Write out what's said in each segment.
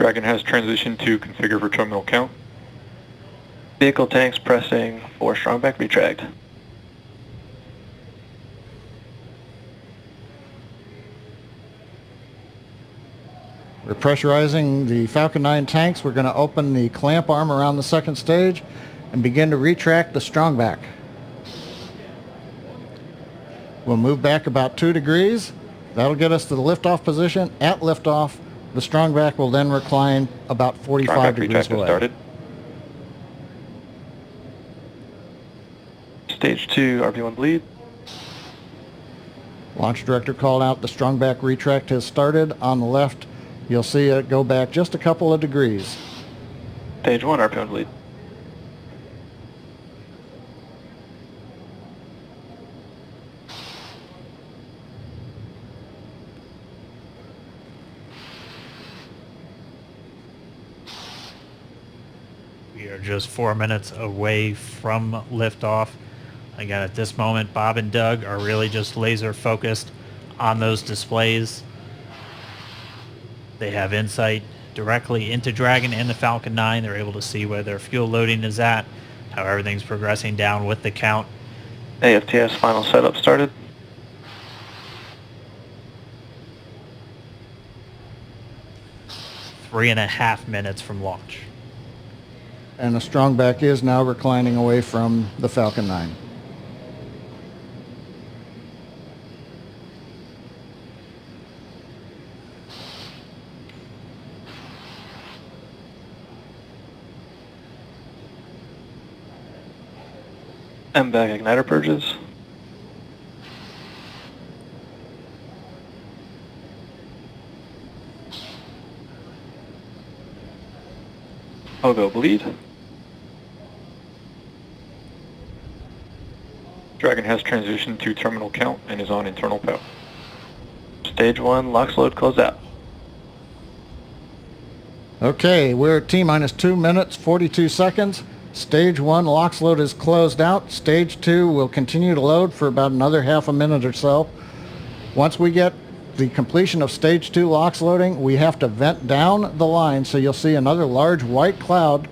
Dragon has transitioned to configure for terminal count. Vehicle tanks pressing for strong back retract. We're pressurizing the Falcon 9 tanks. We're going to open the clamp arm around the second stage and begin to retract the strong back. We'll move back about 2 degrees. That'll get us to the liftoff position. At liftoff, the strong back will then recline about 45 degrees away. Started. Stage 2, RP1 bleed. Launch director called out the strong back retract has started. On the left, you'll see it go back just a couple of degrees. Stage 1, RP1 bleed. We are just 4 minutes away from liftoff. Again, at this moment, Bob and Doug are really just laser focused on those displays. They have insight directly into Dragon and the Falcon 9. They're able to see where their fuel loading is at, how everything's progressing down with the count. AFTS final setup started. Three and a half minutes from launch. And the strong back is now reclining away from the Falcon 9. MVAC igniter purges. Pogo bleed. Dragon has transitioned to terminal count and is on internal power. Stage 1, LOX load close out. Okay, we're at T-minus 2 minutes, 42 seconds. Stage 1 LOX load is closed out. Stage 2 will continue to load for about another half a minute or so. Once we get the completion of Stage 2 LOX loading, we have to vent down the line, so you'll see another large white cloud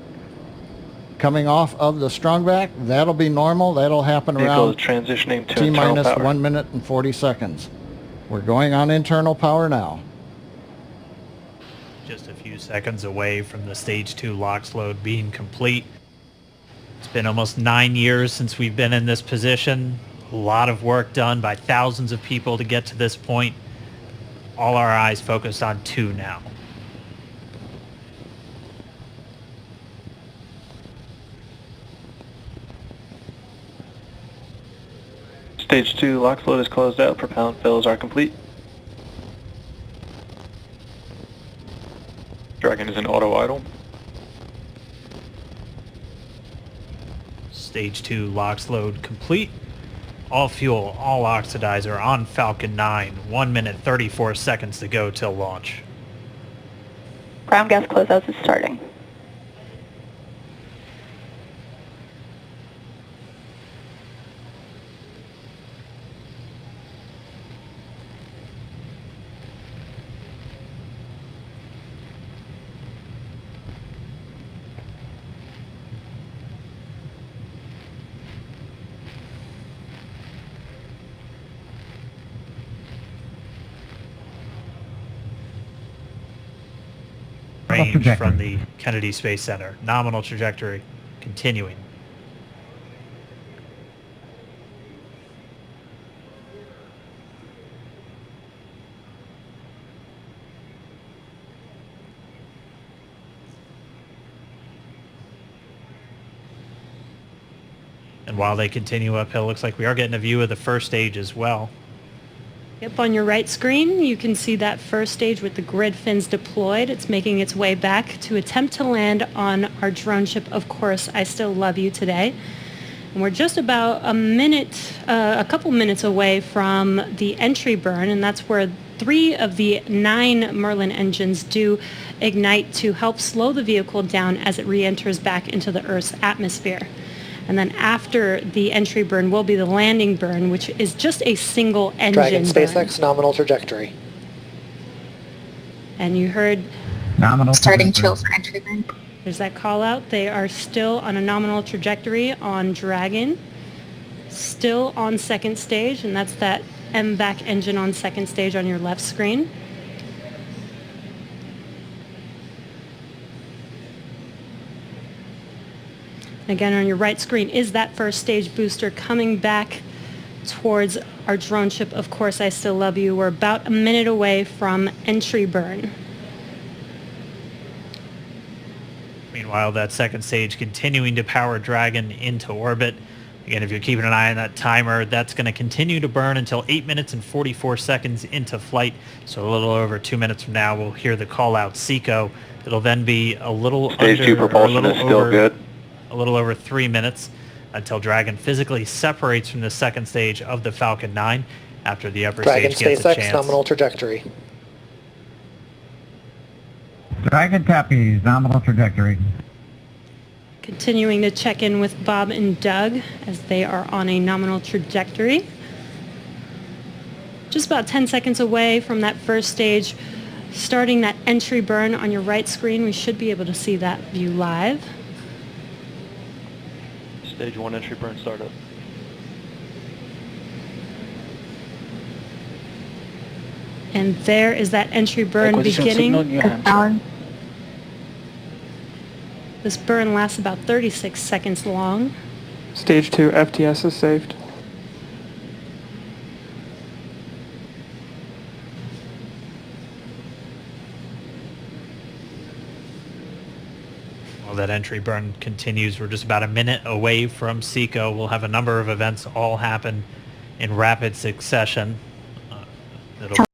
coming off of the strong back. That'll be normal. That'll happen around transitioning to T-minus internal power. 1 minute and 40 seconds. We're going on internal power now. Just a few seconds away from the Stage 2 LOX load being complete. It's been almost 9 years since we've been in this position. A lot of work done by thousands of people to get to this point. All our eyes focused on 2 now. Stage 2 LOX load is closed out. Propellant fills are complete. Dragon is in auto idle. Stage 2 LOX load complete. All fuel, all oxidizer on Falcon 9. 1 minute 34 seconds to go till launch. Ground gas closeouts is starting. Range from the Kennedy Space Center. Nominal trajectory continuing. And while they continue uphill, looks like we are getting a view of the first stage as well. Yep, on your right screen, you can see that first stage with the grid fins deployed. It's making its way back to attempt to land on our drone ship, Of Course, I Still Love You Today. And we're just about a couple minutes away from the entry burn, and that's where 3 of the 9 Merlin engines do ignite to help slow the vehicle down as it re-enters back into the Earth's atmosphere. And then after the entry burn will be the landing burn, which is just a single engine Dragon SpaceX nominal trajectory. And you heard Nominal Starting trajectory. chill for entry burn. There's that call out. They are still on a nominal trajectory on Dragon. Still on second stage, and that's that MVAC engine on second stage on your left screen. Again, on your right screen is that first stage booster coming back towards our drone ship. Of course, I still love you. We're about a minute away from entry burn. Meanwhile, that second stage continuing to power Dragon into orbit. Again, if you're keeping an eye on that timer, that's going to continue to burn until 8 minutes and 44 seconds into flight. So a little over 2 minutes from now, we'll hear the call out SECO. It'll then be a little Stage under, 2 propulsion is still good. A little over 3 minutes until Dragon physically separates from the second stage of the Falcon 9 after the upper Dragon stage gets a SpaceX chance. nominal trajectory. Dragon copies, nominal trajectory. Continuing to check in with Bob and Doug as they are on a nominal trajectory. Just about 10 seconds away from that first stage, starting that entry burn on your right screen. We should be able to see that view live. Stage 1 entry burn startup. And there is that entry burn beginning. This burn lasts about 36 seconds long. Stage 2 FTS is saved. While that entry burn continues, we're just about a minute away from SECO. We'll have a number of events all happen in rapid succession. It'll